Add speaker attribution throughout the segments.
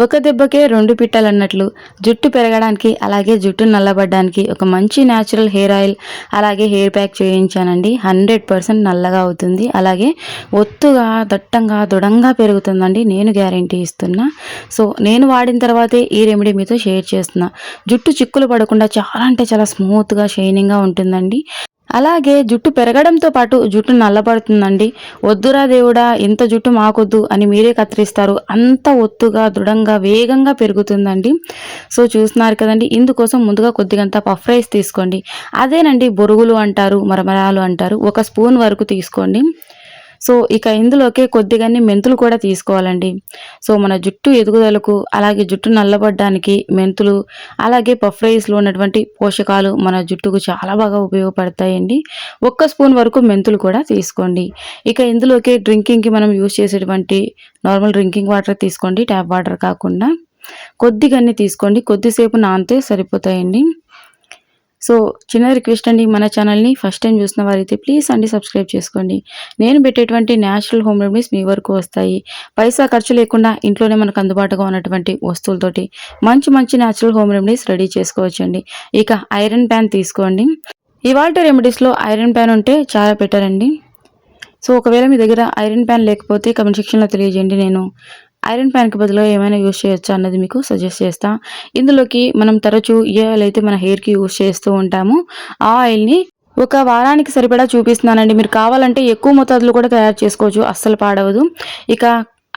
Speaker 1: ఒక దెబ్బకే రెండు పిట్టలన్నట్లు జుట్టు పెరగడానికి అలాగే జుట్టు నల్లబడ్డానికి ఒక మంచి న్యాచురల్ హెయిర్ ఆయిల్ అలాగే హెయిర్ ప్యాక్ చేయించానండి. 100% నల్లగా అవుతుంది. అలాగే ఒత్తుగా దట్టంగా దృఢంగా పెరుగుతుందండి. నేను గ్యారంటీ ఇస్తున్నా. సో నేను వాడిన తర్వాతే ఈ రెమెడీ మీతో షేర్ చేస్తున్నా. జుట్టు చిక్కులు పడకుండా చాలా అంటే చాలా స్మూత్గా షైనింగ్గా ఉంటుందండి. అలాగే జుట్టు పెరగడంతో పాటు జుట్టు నల్లబడుతుందండి. వద్దురా దేవుడా ఇంత జుట్టు మాకొద్దు అని మీరే కత్తిరిస్తారు. అంత ఒత్తుగా దృఢంగా వేగంగా పెరుగుతుందండి. సో చూస్తున్నారు కదండి. ఇందుకోసం ముందుగా కొద్దిగంత పఫ్ రైస్ తీసుకోండి. అదేనండి బొరుగులు అంటారు, మరమరాలు అంటారు. ఒక స్పూన్ వరకు తీసుకోండి. సో ఇక ఇందులోకే కొద్దిగానే మెంతులు కూడా తీసుకోవాలండి. సో మన జుట్టు ఎదుగుదలకు అలాగే జుట్టు నల్లబడ్డానికి మెంతులు అలాగే పఫ్ రైస్లో ఉన్నటువంటి పోషకాలు మన జుట్టుకు చాలా బాగా ఉపయోగపడతాయండి. ఒక్క స్పూన్ వరకు మెంతులు కూడా తీసుకోండి. ఇక ఇందులోకి డ్రింకింగ్కి మనం యూజ్ చేసేటువంటి నార్మల్ డ్రింకింగ్ వాటర్ తీసుకోండి, ట్యాప్ వాటర్ కాకుండా. కొద్దిగానే తీసుకోండి, కొద్దిసేపు నానితే సరిపోతాయండి. సో చిన్న రిక్వెస్ట్ అండి, మన ఛానల్ని ఫస్ట్ టైం చూసిన వారైతే ప్లీజ్ అండి సబ్స్క్రైబ్ చేసుకోండి. నేను పెట్టేటువంటి న్యాచురల్ హోమ్ రెమెడీస్ మీ వరకు వస్తాయి. పైసా ఖర్చు లేకుండా ఇంట్లోనే మనకు అందుబాటుగా ఉన్నటువంటి వస్తువులతోటి మంచి మంచి న్యాచురల్ హోమ్ రెమెడీస్ రెడీ చేసుకోవచ్చండి. ఇక ఐరన్ ప్యాన్ తీసుకోండి. ఇవాల్టి రెమెడీస్లో ఐరన్ ప్యాన్ ఉంటే చాలా బెటర్ అండి. సో ఒకవేళ మీ దగ్గర ఐరన్ ప్యాన్ లేకపోతే కమెంట్ సెక్షన్లో తెలియజేయండి. నేను ఐరన్ ప్యాన్కి బదులుగా ఏమైనా యూజ్ చేయొచ్చా అన్నది మీకు సజెస్ట్ చేస్తా. ఇందులోకి మనం తరచూ ఏ ఆయిల్ అయితే మన హెయిర్కి యూజ్ చేస్తూ ఉంటామో ఆ ఆయిల్ని ఒక వారానికి సరిపడా చూపిస్తున్నానండి. మీరు కావాలంటే ఎక్కువ మోతాదులో కూడా తయారు చేసుకోవచ్చు, అస్సలు పాడవదు. ఇక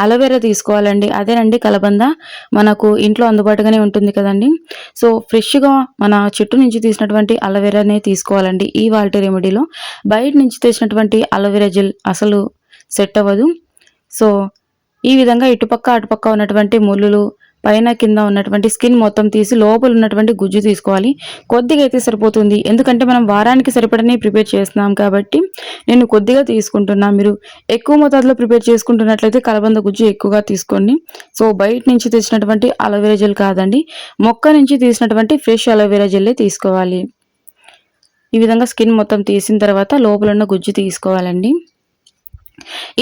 Speaker 1: అలోవెరా తీసుకోవాలండి. అదేనండి కలబంద, మనకు ఇంట్లో అందుబాటుగానే ఉంటుంది కదండి. సో ఫ్రెష్గా మన చెట్టు నుంచి తీసినటువంటి అలోవెరానే తీసుకోవాలండి. ఈ వాల్టీ రెమెడీలో బయట నుంచి తెచ్చినటువంటి అలోవెరా జెల్ అసలు సెట్ అవ్వదు. సో ఈ విధంగా ఇటుపక్క అటుపక్క ఉన్నటువంటి ముళ్ళులు పైన కింద ఉన్నటువంటి స్కిన్ మొత్తం తీసి లోపల ఉన్నటువంటి గుజ్జు తీసుకోవాలి. కొద్దిగా అయితే సరిపోతుంది, ఎందుకంటే మనం వారానికి సరిపడనే ప్రిపేర్ చేస్తున్నాం కాబట్టి నేను కొద్దిగా తీసుకుంటున్నా. మీరు ఎక్కువ మోతాదులో ప్రిపేర్ చేసుకుంటున్నట్లయితే కలబంద గుజ్జు ఎక్కువగా తీసుకోండి. సో బయట నుంచి తెచ్చినటువంటి అలోవెరా జెల్ కాదండి, మొక్క నుంచి తీసినటువంటి ఫ్రెష్ అలోవెరా జెల్లే తీసుకోవాలి. ఈ విధంగా స్కిన్ మొత్తం తీసిన తర్వాత లోపల ఉన్న గుజ్జు తీసుకోవాలండి.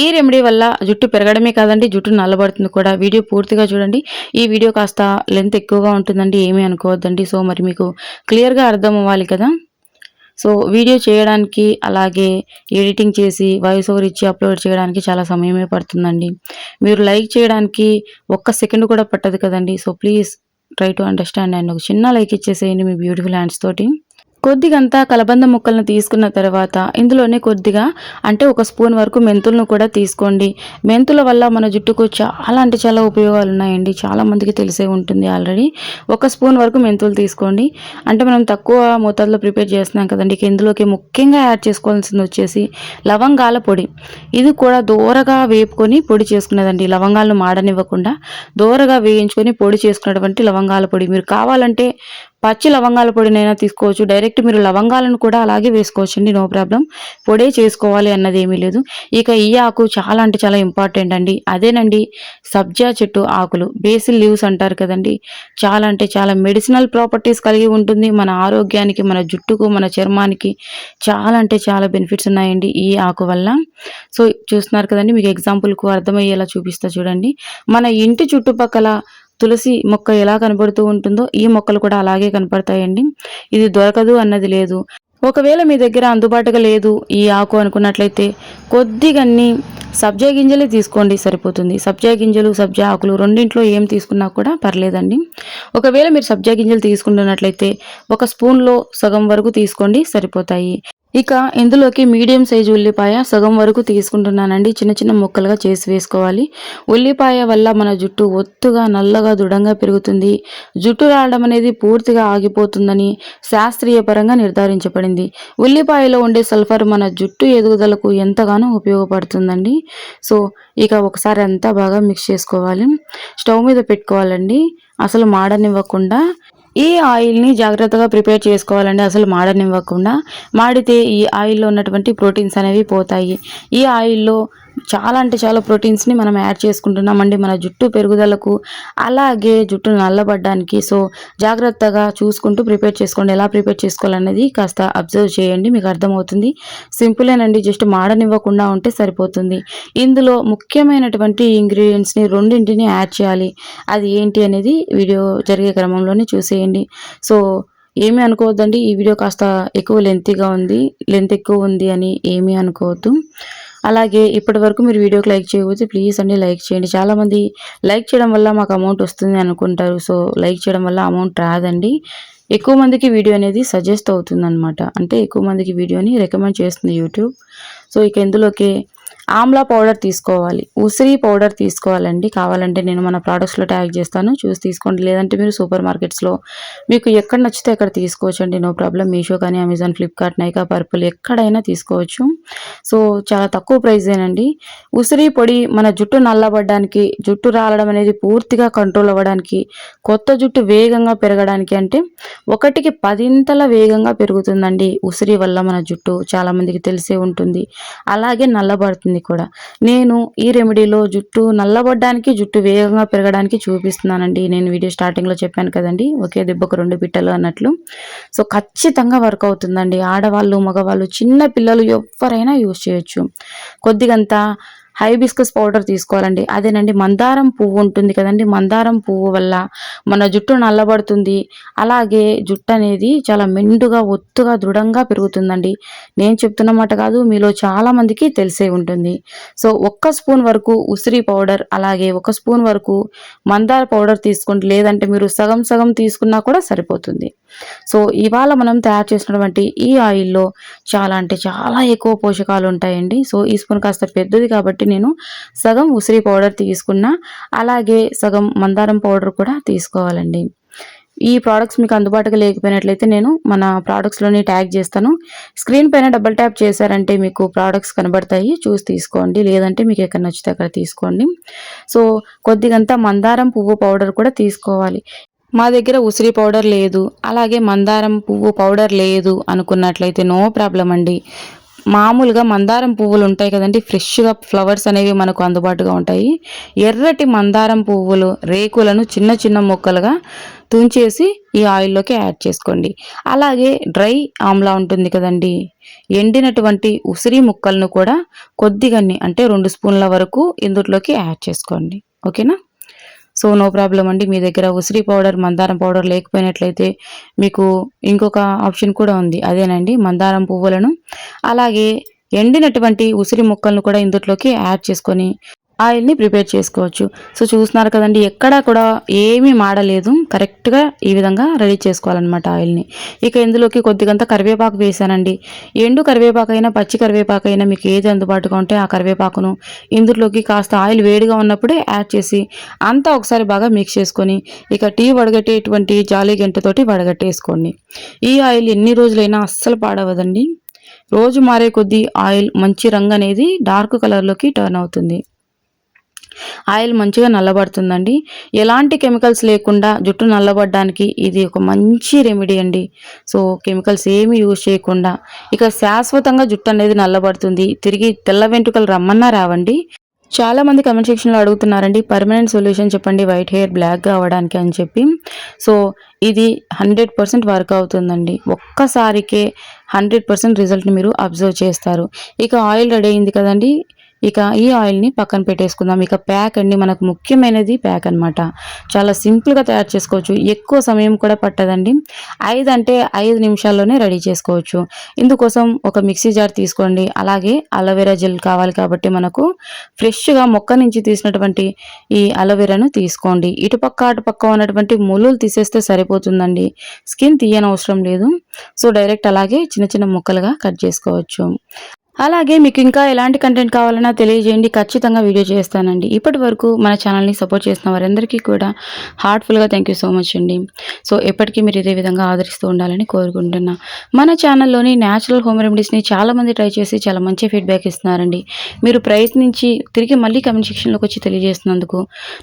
Speaker 1: ఈ రెమెడీ వల్ల జుట్టు పెరగడమే కాదండి, జుట్టు నల్లబడుతుంది కూడా. వీడియో పూర్తిగా చూడండి. ఈ వీడియో కాస్త లెంత్ ఎక్కువగా ఉంటుందండి, ఏమీ అనుకోవద్దండి. సో మరి మీకు క్లియర్గా అర్థం అవ్వాలి కదా. సో వీడియో చేయడానికి అలాగే ఎడిటింగ్ చేసి వాయిస్ ఓవర్ ఇచ్చి అప్లోడ్ చేయడానికి చాలా సమయమే పడుతుందండి. మీరు లైక్ చేయడానికి ఒక్క సెకండ్ కూడా పట్టదు కదండి. So please try to understand and ఒక చిన్న లైక్ ఇచ్చేసేయండి మీ బ్యూటిఫుల్ హ్యాండ్స్ తోటి. కొద్దిగంతా కలబంద ముక్కలను తీసుకున్న తర్వాత ఇందులోనే కొద్దిగా అంటే ఒక స్పూన్ వరకు మెంతులను కూడా తీసుకోండి. మెంతుల వల్ల మన జుట్టుకు చాలా అంటే చాలా ఉపయోగాలు ఉన్నాయండి. చాలా మందికి తెలిసే ఉంటుంది ఆల్రెడీ. ఒక స్పూన్ వరకు మెంతులు తీసుకోండి. అంటే మనం తక్కువ మోతాదులో ప్రిపేర్ చేస్తున్నాం కదండి. ఇందులోకి ముఖ్యంగా యాడ్ చేసుకోవాల్సింది వచ్చేసి లవంగాల పొడి. ఇది కూడా దోరగా వేపుకొని పొడి చేసుకునేదండి. లవంగాలను మాడనివ్వకుండా దోరగా వేయించుకొని పొడి చేసుకున్నటువంటి లవంగాల పొడి. మీరు కావాలంటే పచ్చి లవంగాల పొడినైనా తీసుకోవచ్చు, డైరెక్ట్ మీరు లవంగాలను కూడా అలాగే వేసుకోవచ్చండి, నో ప్రాబ్లం. పొడే చేసుకోవాలి అన్నది ఏమీ లేదు. ఇక ఈ ఆకు చాలా అంటే చాలా ఇంపార్టెంట్ అండి. అదేనండి సబ్జా చెట్టు ఆకులు, బేసిల్ లీవ్స్ అంటారు కదండి. చాలా అంటే చాలా మెడిసినల్ ప్రాపర్టీస్ కలిగి ఉంటుంది. మన ఆరోగ్యానికి, మన జుట్టుకు, మన చర్మానికి చాలా అంటే చాలా బెనిఫిట్స్ ఉన్నాయండి ఈ ఆకు వల్ల. సో చూస్తున్నారు కదండి, మీకు ఎగ్జాంపుల్కు అర్థమయ్యేలా చూపిస్తా చూడండి. మన ఇంటి చుట్టుపక్కల తులసి మొక్క ఎలా కనబడుతూ ఉంటుందో ఈ మొక్కలు కూడా అలాగే కనపడతాయండి. ఇది దొరకదు అన్నది లేదు. ఒకవేళ మీ దగ్గర అందుబాటుగా లేదు ఈ ఆకు అనుకున్నట్లయితే కొద్దిగన్ని సబ్జా గింజలే తీసుకోండి, సరిపోతుంది. సబ్జా గింజలు సబ్జా ఆకులు రెండింట్లో ఏం తీసుకున్నా కూడా పర్లేదండి. ఒకవేళ మీరు సబ్జా గింజలు తీసుకుంటున్నట్లయితే ఒక స్పూన్లో సగం వరకు తీసుకోండి, సరిపోతాయి. ఇక ఇందులోకి మీడియం సైజు ఉల్లిపాయ సగం వరకు తీసుకుంటున్నానండి. చిన్న చిన్న ముక్కలుగా చేసి వేసుకోవాలి. ఉల్లిపాయ వల్ల మన జుట్టు ఒత్తుగా నల్లగా దృఢంగా పెరుగుతుంది. జుట్టు రావడం అనేది పూర్తిగా ఆగిపోతుందని శాస్త్రీయ పరంగా నిర్ధారించబడింది. ఉల్లిపాయలో ఉండే సల్ఫర్ మన జుట్టు ఎదుగుదలకు ఎంతగానో ఉపయోగపడుతుందండి. సో ఇక ఒకసారి అంతా బాగా మిక్స్ చేసుకోవాలి. స్టవ్ మీద పెట్టుకోవాలండి, అసలు మాడనివ్వకుండా. ఈ ఆయిల్ని జాగ్రత్తగా ప్రిపేర్ చేసుకోవాలండి, అసలు మాడనివ్వకుండా. మాడితే ఈ ఆయిల్లో ఉన్నటువంటి ప్రోటీన్స్ అనేవి పోతాయి. ఈ ఆయిల్లో చాలా అంటే చాలా ప్రోటీన్స్ని మనం యాడ్ చేసుకుంటున్నామండి మన జుట్టు పెరుగుదలకు, అలాగే జుట్టు నల్లబడ్డానికి. సో జాగ్రత్తగా చూసుకుంటూ ప్రిపేర్ చేసుకోండి. ఎలా ప్రిపేర్ చేసుకోవాలనేది కాస్త అబ్జర్వ్ చేయండి, మీకు అర్థమవుతుంది. సింపులేనండి, జస్ట్ మాడనివ్వకుండా ఉంటే సరిపోతుంది. ఇందులో ముఖ్యమైనటువంటి ఇంగ్రీడియంట్స్ని రెండింటిని యాడ్ చేయాలి. అది ఏంటి అనేది వీడియో జరిగే క్రమంలోనే చూసేయండి. సో ఏమీ అనుకోవద్దండి, ఈ వీడియో కాస్త ఎక్కువ లెంత్ ఎక్కువ ఉంది అని ఏమీ అనుకోవద్దు. అలాగే ఇప్పటివరకు మీరు వీడియోకి లైక్ చేయకపోతే ప్లీజ్ అండి లైక్ చేయండి. చాలామంది లైక్ చేయడం వల్ల మాకు అమౌంట్ వస్తుంది అనుకుంటారు. సో లైక్ చేయడం వల్ల అమౌంట్ రాదండి. ఎక్కువ మందికి వీడియో అనేది సజెస్ట్ అవుతుందన్నమాట. అంటే ఎక్కువ మందికి వీడియోని రికమెండ్ చేస్తుంది యూట్యూబ్. సో ఇక ఇందులోకి ఆమ్లా పౌడర్ తీసుకోవాలి, ఉసిరి పౌడర్ తీసుకోవాలండి. కావాలంటే నేను మన ప్రోడక్ట్స్లో ట్యాగ్ చేస్తాను, చూసి తీసుకోండి. లేదంటే మీరు సూపర్ మార్కెట్స్లో మీకు ఎక్కడ నచ్చితే అక్కడ తీసుకోవచ్చు అండి, నో ప్రాబ్లం. మీషో కానీ, అమెజాన్, ఫ్లిప్కార్ట్, నైకా, పర్పుల్ ఎక్కడైనా తీసుకోవచ్చు. సో చాలా తక్కువ ప్రైజేనండి. ఉసిరి పొడి మన జుట్టు నల్లబడ్డానికి, జుట్టు రాలడం అనేది పూర్తిగా కంట్రోల్ అవ్వడానికి, కొత్త జుట్టు వేగంగా పెరగడానికి, అంటే 1కి 10 వేగంగా పెరుగుతుందండి ఉసిరి వల్ల మన జుట్టు. చాలామందికి తెలిసే ఉంటుంది, అలాగే నల్లబడుతుంది కూడా. నేను ఈ రెమెడీలో జుట్టు నల్లబడ్డానికి, జుట్టు వేగంగా పెరగడానికి చూపిస్తున్నానండి. నేను వీడియో స్టార్టింగ్లో చెప్పాను కదండి, ఒకే దెబ్బకు 2 పిట్టలు అన్నట్లు. సో ఖచ్చితంగా వర్క్ అవుతుందండి. ఆడవాళ్ళు, మగవాళ్ళు, చిన్న పిల్లలు ఎవరైనా యూజ్ చేయొచ్చు. కొద్దిగంతా హైబిస్కస్ పౌడర్ తీసుకోవాలండి. అదేనండి మందారం పువ్వు ఉంటుంది కదండి, మందారం పువ్వు వల్ల మన జుట్టు నల్లబడుతుంది. అలాగే జుట్టు అనేది చాలా మెండుగా, ఒత్తుగా, దృఢంగా పెరుగుతుందండి. నేను చెప్తున్న మాట కాదు, మీలో చాలా మందికి తెలిసే ఉంటుంది. సో 1 స్పూన్ వరకు ఉసిరి పౌడర్, అలాగే 1 స్పూన్ వరకు మందార పౌడర్ తీసుకోండి. లేదంటే మీరు సగం సగం తీసుకున్నా కూడా సరిపోతుంది. సో ఇవాళ మనం తయారు చేసినటువంటి ఈ ఆయిల్లో చాలా అంటే చాలా ఎక్కువ పోషకాలు ఉంటాయండి. సో ఈ స్పూన్ కాస్త పెద్దది కాబట్టి నేను సగం ఉసిరి పౌడర్ తీసుకున్నా, అలాగే సగం మందారం పౌడర్ కూడా తీసుకోవాలండి. ఈ ప్రోడక్ట్స్ మీకు అందుబాటులో లేకపోయినట్లయితే నేను మన ప్రోడక్ట్స్లోని ట్యాగ్ చేస్తాను. స్క్రీన్ పైన డబుల్ ట్యాప్ చేశారంటే మీకు ప్రోడక్ట్స్ కనబడతాయి, చూసి తీసుకోండి. లేదంటే మీకు ఎక్కడ నచ్చితే అక్కడ తీసుకోండి. సో కొద్దిగంతా మందారం పువ్వు పౌడర్ కూడా తీసుకోవాలి. మా దగ్గర ఉసిరి పౌడర్ లేదు, అలాగే మందారం పువ్వు పౌడర్ లేదు అనుకున్నట్లయితే నో ప్రాబ్లం అండి. మామూలుగా మందారం పువ్వులు ఉంటాయి కదండి, ఫ్రెష్గా ఫ్లవర్స్ అనేవి మనకు అందుబాటుగా ఉంటాయి. ఎర్రటి మందారం పువ్వులు రేకులను చిన్న చిన్న ముక్కలుగా తుంచేసి ఈ ఆయిల్లోకి యాడ్ చేసుకోండి. అలాగే డ్రై ఆమ్లా ఉంటుంది కదండి, ఎండినటువంటి ఉసిరి ముక్కలను కూడా కొద్దిగాన్ని, అంటే 2 స్పూన్ల వరకు ఇందులోకి యాడ్ చేసుకోండి. ఓకేనా? సో నో ప్రాబ్లం అండి. మీ దగ్గర ఉసిరి పౌడర్, మందారం పౌడర్ లేకపోయినట్లయితే మీకు ఇంకొక ఆప్షన్ కూడా ఉంది. అదేనండి మందారం పువ్వులను, అలాగే ఎండినటువంటి ఉసిరి ముక్కలను కూడా ఇందులోకి యాడ్ చేసుకొని ఆయిల్ని ప్రిపేర్ చేసుకోవచ్చు. సో చూస్తున్నారు కదండి, ఎక్కడా కూడా ఏమీ మాడలేదు. కరెక్ట్గా ఈ విధంగా రెడీ చేసుకోవాలన్నమాట ఆయిల్ని. ఇక ఇందులోకి కొద్దిగంత కరివేపాకు వేసానండి. ఎండు కరివేపాకైనా, పచ్చి కరివేపాకైనా మీకు ఏది అందుబాటుగా ఉంటే ఆ కరివేపాకును ఇందులోకి కాస్త ఆయిల్ వేడిగా ఉన్నప్పుడే యాడ్ చేసి అంతా ఒకసారి బాగా మిక్స్ చేసుకొని ఇక టీ వడగట్టేటువంటి జాలి గంటతోటి వడగట్టేసుకోండి. ఈ ఆయిల్ ఎన్ని రోజులైనా అస్సలు పాడవదండి. రోజు మారే కొద్దీ ఆయిల్ మంచి రంగు అనేది డార్క్ కలర్లోకి టర్న్ అవుతుంది. ఆయిల్ మంచిగా నల్లబడుతుందండి. ఎలాంటి కెమికల్స్ లేకుండా జుట్టు నల్లబడడానికి ఇది ఒక మంచి రెమెడీ అండి. సో కెమికల్స్ ఏమీ యూజ్ చేయకుండా ఇక శాశ్వతంగా జుట్టు అనేది నల్లబడుతుంది. తిరిగి తెల్ల వెంట్రుకలు రమ్మన్నా రావండి. చాలా మంది కమెంట్ సెక్షన్లో అడుగుతున్నారండి, పర్మనెంట్ సొల్యూషన్ చెప్పండి వైట్ హెయిర్ బ్లాక్గా అవ్వడానికి అని చెప్పి. సో ఇది 100% వర్క్ అవుతుందండి. ఒక్కసారికే 100% రిజల్ట్ని మీరు అబ్జర్వ్ చేస్తారు. ఇక ఆయిల్ రెడీ అయింది కదండి, ఇక ఈ ఆయిల్ని పక్కన పెట్టేసుకుందాం. ఇక ప్యాక్ అండి, మనకు ముఖ్యమైనది ప్యాక్ అనమాట. చాలా సింపుల్గా తయారు చేసుకోవచ్చు, ఎక్కువ సమయం కూడా పట్టదండి. 5 నిమిషాల్లోనే రెడీ చేసుకోవచ్చు. ఇందుకోసం ఒక మిక్సీ జార్ తీసుకోండి. అలాగే అలోవెరా జెల్ కావాలి కాబట్టి మనకు ఫ్రెష్గా మొక్క నుంచి తీసినటువంటి ఈ అలోవెరాను తీసుకోండి. ఇటుపక్క అటుపక్క ఉన్నటువంటి ముళ్ళులు తీసేస్తే సరిపోతుందండి, స్కిన్ తీయనవసరం లేదు. సో డైరెక్ట్ అలాగే చిన్న చిన్న ముక్కలుగా కట్ చేసుకోవచ్చు. అలాగే మీకు ఇంకా ఎలాంటి కంటెంట్ కావాలన్నా తెలియజేయండి, ఖచ్చితంగా వీడియో చేస్తానండి. ఇప్పటి వరకు మన ఛానల్ని సపోర్ట్ చేసిన వారందరికీ కూడా హార్ట్ఫుల్గా థ్యాంక్ యూ సో మచ్ అండి. సో ఎప్పటికీ మీరు ఇదే విధంగా ఆదరిస్తూ ఉండాలని కోరుకుంటున్నా. మన ఛానల్లోని న్యాచురల్ హోమ్ రెమెడీస్ని చాలామంది ట్రై చేసి చాలా మంచి ఫీడ్బ్యాక్ ఇస్తున్నారండి. మీరు ప్రయత్నించి తిరిగి మళ్ళీ కమెంట్ సెక్షన్లోకి వచ్చి తెలియజేస్తున్నందుకు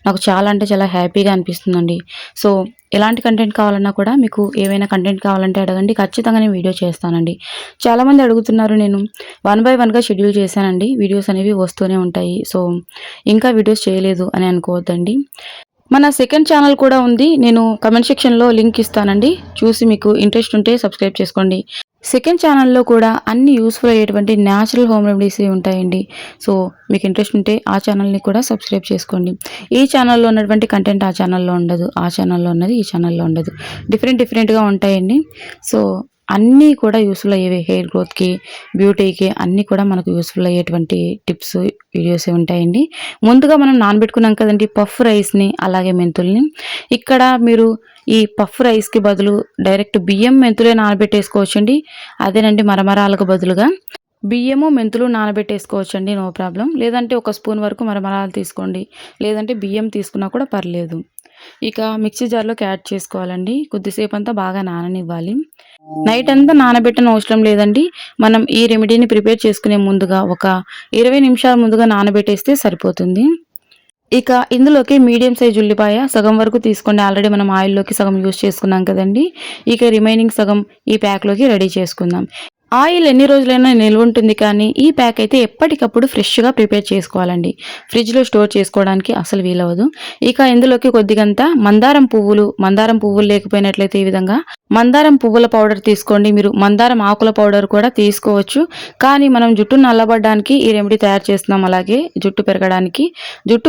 Speaker 1: నాకు చాలా అంటే చాలా హ్యాపీగా అనిపిస్తుందండి. సో ఎలాంటి కంటెంట్ కావాలన్నా కూడా మీకు ఏవైనా కంటెంట్ కావాలంటే అడగండి. ఖచ్చితంగా నేను వీడియో చేస్తానండి. చాలామంది అడుగుతున్నారు. నేను 1 బై 1గా షెడ్యూల్ చేశానండి. వీడియోస్ అనేవి వస్తూనే ఉంటాయి. సో, ఇంకా వీడియోస్ చేయలేదు అని అనుకోవద్దండి. మన సెకండ్ ఛానల్ కూడా ఉంది. నేను కామెంట్ సెక్షన్‌లో లింక్ ఇస్తానండి. చూసి మీకు ఇంట్రెస్ట్ ఉంటే సబ్స్క్రైబ్ చేసుకోండి. సెకండ్ ఛానల్‌లో కూడా అన్ని యూజ్‌ఫుల్ అయ్యేటువంటి న్యాచురల్ హోమ్ రెమెడీసే ఉంటాయండి. సో, మీకు ఇంట్రెస్ట్ ఉంటే ఆ ఛానల్‌ని కూడా సబ్స్క్రైబ్ చేసుకోండి. ఈ ఛానల్‌లో ఉన్నటువంటి కంటెంట్ ఆ ఛానల్‌లో ఉండదు. ఆ ఛానల్‌లో ఉన్నది ఈ ఛానల్‌లో ఉండదు. డిఫరెంట్‌గా ఉంటాయండి. సో, అన్నీ కూడా యూజ్‌ఫుల్ అయ్యేవే. హెయిర్ గ్రోత్‌కి, బ్యూటీకి అన్నీ కూడా మనకు యూజ్‌ఫుల్ అయ్యేటువంటి టిప్స్, వీడియోసే ఉంటాయండి. ముందుగా మనం నానబెట్టుకున్నాం కదండీ పఫ్ రైస్‌ని, అలాగే మెంతుల్ని. ఇక్కడ మీరు ఈ పఫ్ రైస్‌కి బదులు డైరెక్ట్ బియ్యం, మెంతులే నానబెట్టేసుకోవచ్చండి. అదేనండి మరమరాలకు బదులుగా బియ్యము, మెంతులు నానబెట్టేసుకోవచ్చండి. No problem. లేదంటే ఒక స్పూన్ వరకు మరమరాలు తీసుకోండి. లేదంటే బియ్యం తీసుకున్నా కూడా పర్లేదు. ఇక మిక్సీ జార్‌లోకి యాడ్ చేసుకోవాలండి. కొద్దిసేపంతా బాగా నాననివ్వాలి. నైట్ అంతా నానబెట్టనవసరం అవసరం లేదండి. మనం ఈ రెమెడీని ప్రిపేర్ చేసుకునే ముందుగా ఒక 20 నిమిషాల ముందుగా నానబెట్టేస్తే సరిపోతుంది. ఇక ఇందులోకి మీడియం సైజ్ ఉల్లిపాయ సగం వరకు తీసుకోండి. ఆల్రెడీ మనం ఆయిల్‌లోకి సగం యూజ్ చేసుకున్నాం కదండీ! ఇక రిమైనింగ్ సగం ఈ ప్యాక్‌లోకి రెడీ చేసుకుందాం. ఆయిల్ ఎన్ని రోజులైనా నిల్వ ఉంటుంది కానీ ఈ ప్యాక్ అయితే ఎప్పటికప్పుడు ఫ్రెష్‌గా ప్రిపేర్ చేసుకోవాలండి. ఫ్రిడ్జ్‌లో స్టోర్ చేసుకోవడానికి అసలు వీలవ్వదు. ఇక ఇందులోకి కొద్దిగంత మందారం పువ్వులు లేకపోయినట్లయితే ఈ విధంగా మందారం పువ్వుల పౌడర్ తీసుకోండి. మీరు మందారం ఆకుల పౌడర్ కూడా తీసుకోవచ్చు. కానీ మనం జుట్టు నల్లబడడానికి ఈ రెమెడీ తయారు చేస్తున్నాం. అలాగే జుట్టు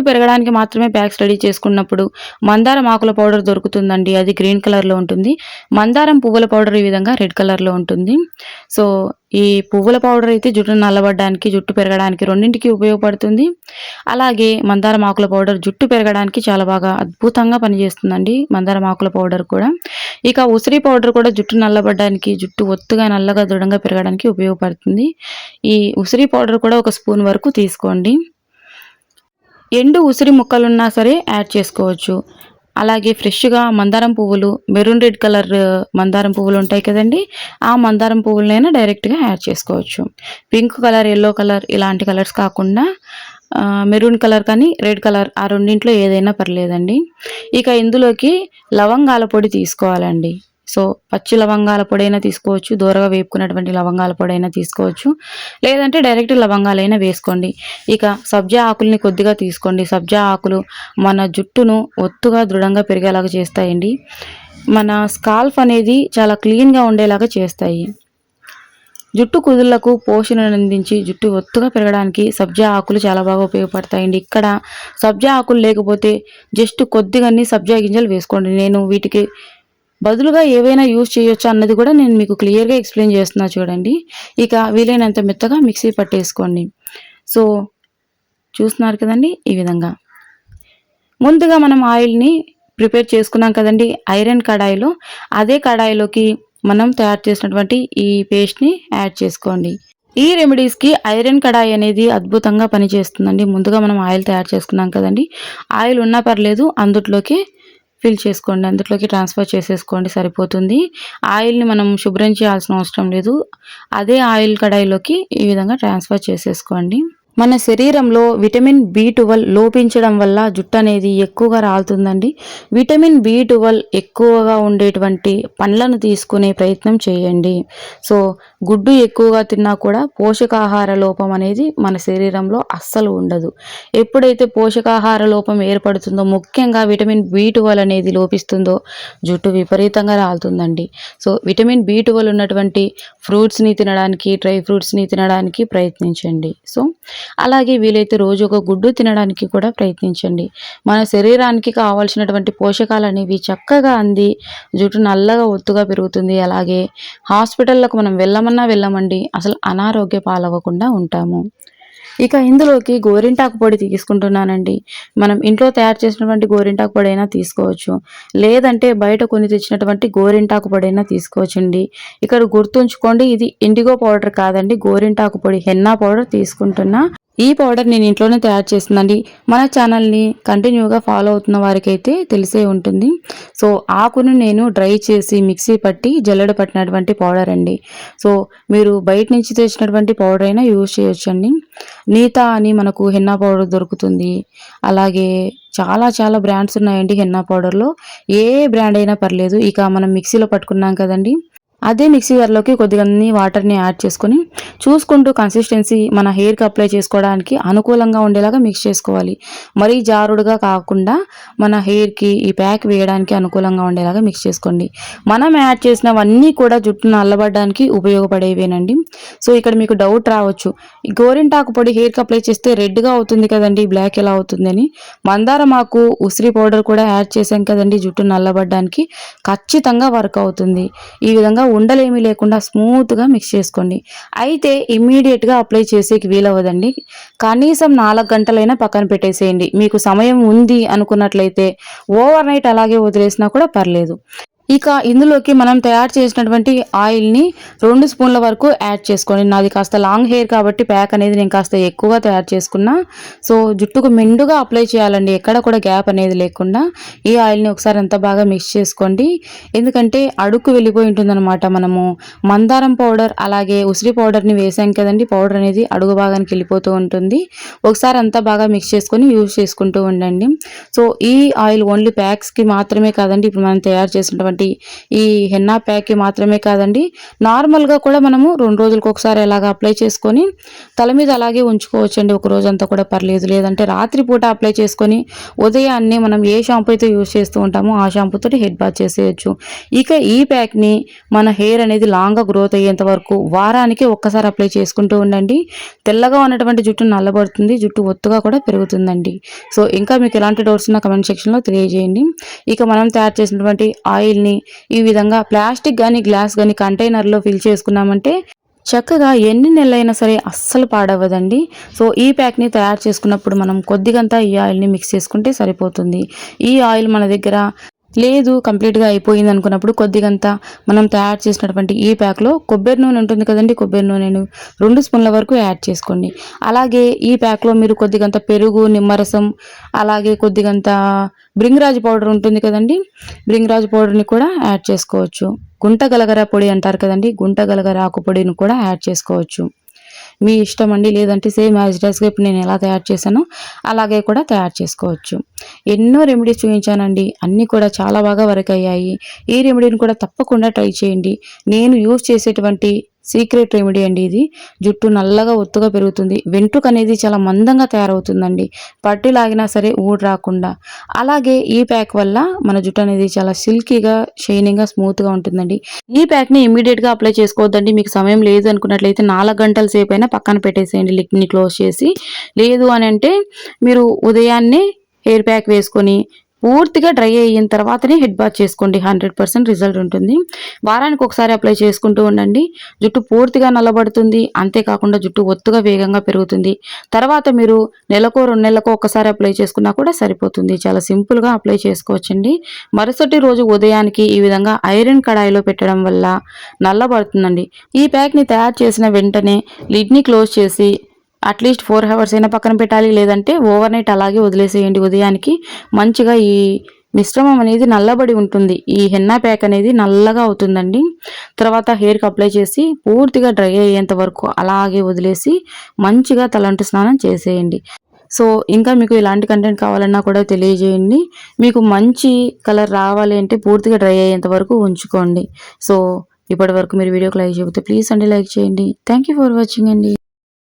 Speaker 1: పెరగడానికి మాత్రమే ప్యాక్స్ రెడీ చేసుకున్నప్పుడు మందారం ఆకుల పౌడర్ దొరుకుతుందండి. అది గ్రీన్ కలర్‌లో ఉంటుంది. మందారం పువ్వుల పౌడర్ ఈ విధంగా రెడ్ కలర్‌లో ఉంటుంది. సో, ఈ పువ్వుల పౌడర్ అయితే జుట్టును నల్లబడడానికి, జుట్టు పెరగడానికి రెండింటికి ఉపయోగపడుతుంది. అలాగే మందారం ఆకుల పౌడర్ జుట్టు పెరగడానికి చాలా బాగా అద్భుతంగా పనిచేస్తుందండి. మందారం ఆకుల పౌడర్ కూడా. ఇక ఉసిరి పౌడర్ కూడా జుట్టు నల్లబడడానికి, జుట్టు ఒత్తుగా నల్లగా దృఢంగా పెరగడానికి ఉపయోగపడుతుంది. ఈ ఉసిరి పౌడర్ కూడా ఒక స్పూన్ వరకు తీసుకోండి. ఎండు ఉసిరి ముక్కలున్నా సరే యాడ్ చేసుకోవచ్చు. అలాగే ఫ్రెష్‌గా మందారం పువ్వులు, మెరూన్ రెడ్ కలర్ మందారం పువ్వులు ఉంటాయి కదండీ! ఆ మందారం పువ్వులనైనా డైరెక్ట్‌గా యాడ్ చేసుకోవచ్చు. పింక్ కలర్, యెల్లో కలర్ ఇలాంటి కలర్స్ కాకుండా మెరూన్ కలర్ కానీ, రెడ్ కలర్ ఆ రెండిట్లో ఏదైనా పర్లేదండి. ఇక ఇందులోకి లవంగాల పొడి తీసుకోవాలండి. సో, పచ్చి లవంగాల పొడైనా తీసుకోవచ్చు. దోరగా వేపుకున్నటువంటి లవంగాల పొడైనా తీసుకోవచ్చు. లేదంటే డైరెక్ట్ లవంగాలైనా వేసుకోండి. ఇక సబ్జా ఆకుల్ని కొద్దిగా తీసుకోండి. సబ్జా ఆకులు మన జుట్టును ఒత్తుగా దృఢంగా పెరిగేలాగా చేస్తాయండి. మన స్కాల్ప్ అనేది చాలా క్లీన్‌గా ఉండేలాగా చేస్తాయి. జుట్టు కుదుళ్లకు పోషణనందించి జుట్టు ఒత్తుగా పెరగడానికి సబ్జా ఆకులు చాలా బాగా ఉపయోగపడతాయండి. ఇక్కడ సబ్జా ఆకులు లేకపోతే జస్ట్ కొద్దిగన్ని సబ్జా గింజలు వేసుకోండి. నేను వీటికి బదులుగా ఏవైనా యూజ్ చేయొచ్చా అన్నది కూడా నేను మీకు క్లియర్‌గా ఎక్స్‌ప్లెయిన్ చేస్తున్నా చూడండి. ఇక వీలైనంత మెత్తగా మిక్సీ పట్టేసుకోండి. సో, చూస్తున్నారు కదండీ! ఈ విధంగా. ముందుగా మనం ఆయిల్‌ని ప్రిపేర్ చేసుకున్నాం కదండీ! ఐరన్ కడాయిలో. అదే కడాయిలోకి మనం తయారు చేసినటువంటి ఈ పేస్ట్‌ని యాడ్ చేసుకోండి. ఈ రెమెడీస్‌కి ఐరన్ కడాయి అనేది అద్భుతంగా పనిచేస్తుందండి. ముందుగా మనం ఆయిల్ తయారు చేసుకున్నాం కదండీ! ఆయిల్ ఉన్నా పర్లేదు అందుట్లోకి ఫిల్ చేసుకోండి. అందులోకి ట్రాన్స్‌ఫర్ చేసేసుకోండి సరిపోతుంది. ఆయిల్‌ని మనం శుభ్రం చేయాల్సిన అవసరం లేదు. అదే ఆయిల్ కడాయిలోకి ఈ విధంగా ట్రాన్స్‌ఫర్ చేసేసుకోండి. మన శరీరంలో విటమిన్ బి12 లోపించడం వల్ల జుట్టు అనేది ఎక్కువగా రాలుతుందండి. విటమిన్ బి12 ఎక్కువగా ఉండేటువంటి పండ్లను తీసుకునే ప్రయత్నం చేయండి. సో, గుడ్డు ఎక్కువగా తిన్నా కూడా పోషకాహార లోపం అనేది మన శరీరంలో అస్సలు ఉండదు. ఎప్పుడైతే పోషకాహార లోపం ఏర్పడుతుందో, ముఖ్యంగా విటమిన్ బి12 అనేది లోపిస్తుందో జుట్టు విపరీతంగా రాలుతుందండి. సో, విటమిన్ బి12 ఉన్నటువంటి ఫ్రూట్స్‌ని తినడానికి, డ్రై ఫ్రూట్స్‌ని తినడానికి ప్రయత్నించండి. సో, అలాగే వీలైతే రోజు ఒక గుడ్డు తినడానికి కూడా ప్రయత్నించండి. మన శరీరానికి కావాల్సినటువంటి పోషకాలనేవి చక్కగా అంది జుట్టు నల్లగా ఒత్తుగా పెరుగుతుంది. అలాగే హాస్పిటల్‌లకు మనం వెళ్ళమండి. అసలు అనారోగ్య పాలవ్వకుండా ఉంటాము. ఇక ఇందులోకి గోరింటాకు పొడి తీసుకుంటున్నానండి. మనం ఇంట్లో తయారు చేసినటువంటి గోరింటాకు పొడైనా తీసుకోవచ్చు. లేదంటే బయట కొని తెచ్చినటువంటి గోరింటాకు పొడైనా తీసుకోవచ్చండి. ఇక్కడ గుర్తుంచుకోండి, ఇది ఇండిగో పౌడర్ కాదండి. గోరింటాకు పొడి, హెన్నా పౌడర్ తీసుకుంటున్నా. ఈ పౌడర్ నేను ఇంట్లోనే తయారు చేసిందండి. మన ఛానల్‌ని కంటిన్యూగా ఫాలో అవుతున్న వారికైతే తెలిసే ఉంటుంది. సో, ఆకును నేను డ్రై చేసి మిక్సీ పట్టి జల్లెడ పట్టినటువంటి పౌడర్ అండి. సో, మీరు బయట నుంచి తెచ్చినటువంటి పౌడర్ అయినా యూజ్ చేయొచ్చండి. నీతా అని మనకు హెన్నా పౌడర్ దొరుకుతుంది. అలాగే చాలా చాలా బ్రాండ్స్ ఉన్నాయండి హెన్నా పౌడర్లో. ఏ బ్రాండ్ అయినా పర్లేదు. ఇక మనం మిక్సీలో పట్టుకున్నాం కదండి, అదే మిక్సీ జార్లోకి కొద్దిగా వాటర్ని యాడ్ చేసుకొని చూసుకుంటూ కన్సిస్టెన్సీ మన హెయిర్కి అప్లై చేసుకోవడానికి అనుకూలంగా ఉండేలాగా మిక్స్ చేసుకోవాలి. మరీ జారుడుగా కాకుండా మన హెయిర్కి ఈ ప్యాక్ వేయడానికి అనుకూలంగా ఉండేలాగా మిక్స్ చేసుకోండి. మనం యాడ్ చేసినవన్నీ కూడా జుట్టును నల్లబడడానికి ఉపయోగపడేవేనండి. సో ఇక్కడ మీకు డౌట్ రావచ్చు, ఈ గోరింటాకు పొడి హెయిర్కి అప్లై చేస్తే రెడ్గా అవుతుంది కదండి, బ్లాక్ ఎలా అవుతుందని. మందారం ఆకు, ఉసిరి పౌడర్ కూడా యాడ్ చేసాం కదండి జుట్టు నల్లబడడానికి. ఖచ్చితంగా వర్క్ అవుతుంది. ఈ విధంగా ఉండలేమీ లేకుండా స్మూత్గా మిక్స్ చేసుకోండి. అయితే ఇమ్మీడియట్గా అప్లై చేసేకి వీలవ్వదండి. కనీసం 4 గంటలైనా పక్కన పెట్టేసేయండి. మీకు సమయం ఉంది అనుకున్నట్లయితే ఓవర్ నైట్ అలాగే వదిలేసినా కూడా పర్లేదు. ఇక ఇందులోకి మనం తయారు చేసినటువంటి ఆయిల్ని 2 స్పూన్ల వరకు యాడ్ చేసుకోండి. నాది కాస్త లాంగ్ హెయిర్ కాబట్టి ప్యాక్ అనేది నేను కాస్త ఎక్కువగా తయారు చేసుకున్నా. సో జుట్టుకు మెండుగా అప్లై చేయాలండి, ఎక్కడ కూడా గ్యాప్ అనేది లేకుండా. ఈ ఆయిల్ని ఒకసారి అంతా బాగా మిక్స్ చేసుకోండి. ఎందుకంటే అడుక్కు వెళ్ళిపోయి ఉంటుందన్నమాట. మనము మందారం పౌడర్ అలాగే ఉసిరి పౌడర్ని వేసాం కదండి, పౌడర్ అనేది అడుగు భాగానికి వెళ్ళిపోతూ ఉంటుంది. ఒకసారి అంతా బాగా మిక్స్ చేసుకొని యూజ్ చేసుకుంటూ ఉండండి. సో ఈ ఆయిల్ ఓన్లీ ప్యాక్స్కి మాత్రమే కాదండి, ఇప్పుడు మనం తయారు చేసినటువంటి ఈ హెన్నా ప్యాక్కి మాత్రమే కాదండి, నార్మల్గా కూడా మనము 2 రోజులకు ఒకసారి అలాగా అప్లై చేసుకొని తల మీద అలాగే ఉంచుకోవచ్చండి. ఒక రోజంతా కూడా పర్లేదు. లేదంటే రాత్రిపూట అప్లై చేసుకొని ఉదయాన్నే మనం ఏ షాంపూ అయితే యూజ్ చేస్తూ ఉంటామో ఆ షాంపూతో హెడ్ బాత్ చేసేయచ్చు. ఇక ఈ ప్యాక్ని మన హెయిర్ అనేది లాంగ్గా గ్రోత్ అయ్యేంత వరకు వారానికి ఒక్కసారి అప్లై చేసుకుంటూ ఉండండి. తెల్లగా ఉన్నటువంటి జుట్టు నల్లబడుతుంది, జుట్టు ఒత్తుగా కూడా పెరుగుతుందండి. సో ఇంకా మీకు ఎలాంటి డౌట్స్ ఉన్నా కమెంట్ సెక్షన్లో తెలియజేయండి. ఇక మనం తయారు చేసినటువంటి ఆయిల్ని ఈ విధంగా ప్లాస్టిక్ కానీ గ్లాస్ కానీ కంటైనర్లో ఫిల్ చేసుకున్నామంటే చక్కగా ఎన్ని నెలలైనా సరే అస్సలు పాడవదండి. సో ఈ ప్యాక్ని తయారు చేసుకున్నప్పుడు మనం కొద్దిగంతా ఈ ఆయిల్ని మిక్స్ చేసుకుంటే సరిపోతుంది. ఈ ఆయిల్ మన దగ్గర లేదు, కంప్లీట్గా అయిపోయింది అనుకున్నప్పుడు కొద్దిగంతా మనం తయారు చేసినటువంటి ఈ ప్యాక్లో కొబ్బరి నూనె ఉంటుంది కదండి, కొబ్బరి నూనెను 2 స్పూన్ల వరకు యాడ్ చేసుకోండి. అలాగే ఈ ప్యాక్లో మీరు కొద్దిగంత పెరుగు, నిమ్మరసం, అలాగే కొద్దిగంత బ్రింగ్రాజ్ పౌడర్ ఉంటుంది కదండి, బ్రింగ్రాజ్ పౌడర్ని కూడా యాడ్ చేసుకోవచ్చు. గుంట గలగర పొడి అంటారు కదండి, గుంట గలగర ఆకు పొడిని కూడా యాడ్ చేసుకోవచ్చు. మీ ఇష్టం అండి. లేదంటే సేమ్ యాజ్ ఇట్ ఈస్‌గా ఇప్పుడు నేను ఎలా తయారు చేశానో అలాగే కూడా తయారు చేసుకోవచ్చు. ఎన్నో రెమెడీస్ చూపించానండి, అన్నీ కూడా చాలా బాగా వర్క్ అయ్యాయి. ఈ రెమెడీని కూడా తప్పకుండా ట్రై చేయండి. నేను యూజ్ చేసేటువంటి సీక్రెట్ రెమెడీ అండి ఇది. జుట్టు నల్లగా ఒత్తుగా పెరుగుతుంది. వెంట్రుక అనేది చాలా మందంగా తయారవుతుందండి, పట్టి లాగినా సరే ఊడి రాకుండా. అలాగే ఈ ప్యాక్ వల్ల మన జుట్టు అనేది చాలా సిల్కీగా, షైనింగ్గా, స్మూత్గా ఉంటుందండి. ఈ ప్యాక్ని ఇమీడియట్గా అప్లై చేసుకోవద్దండి. మీకు సమయం లేదు అనుకున్నట్లయితే 4 గంటల సేపు అయినా పక్కన పెట్టేసేయండి లిక్ని క్లోజ్ చేసి. లేదు అని అంటే మీరు ఉదయాన్నే హెయిర్ ప్యాక్ వేసుకొని పూర్తిగా డ్రై అయిన తర్వాతనే హెడ్ బాత్ చేసుకోండి. 100% రిజల్ట్ ఉంటుంది. వారానికి ఒకసారి అప్లై చేసుకుంటూ ఉండండి. జుట్టు పూర్తిగా నల్లబడుతుంది. అంతేకాకుండా జుట్టు ఒత్తుగా వేగంగా పెరుగుతుంది. తర్వాత మీరు నెలకో 2 నెలలకో ఒకసారి అప్లై చేసుకున్నా కూడా సరిపోతుంది. చాలా సింపుల్గా అప్లై చేసుకోవచ్చండి. మరుసటి రోజు ఉదయానికి ఈ విధంగా ఐరన్ కడాయిలో పెట్టడం వల్ల నల్లబడుతుందండి. ఈ ప్యాక్ని తయారు చేసిన వెంటనే లిడ్ని క్లోజ్ చేసి అట్లీస్ట్ 4 అవర్స్ అయినా పక్కన పెట్టాలి. లేదంటే ఓవర్ నైట్ అలాగే వదిలేసేయండి. ఉదయానికి మంచిగా ఈ మిశ్రమం అనేది నల్లబడి ఉంటుంది. ఈ హెన్నా ప్యాక్ అనేది నల్లగా అవుతుందండి. తర్వాత హెయిర్కి అప్లై చేసి పూర్తిగా డ్రై అయ్యేంత వరకు అలాగే వదిలేసి మంచిగా తలంటు స్నానం చేసేయండి. సో ఇంకా మీకు ఇలాంటి కంటెంట్ కావాలన్నా కూడా తెలియజేయండి. మీకు మంచి కలర్ రావాలి అంటే పూర్తిగా డ్రై అయ్యేంత వరకు ఉంచుకోండి. సో ఇప్పటి వరకు మీరు వీడియోకి లైక్ చేయకపోతే ప్లీజ్ అండి లైక్ చేయండి. థ్యాంక్ యూ ఫర్ వాచింగ్ అండి.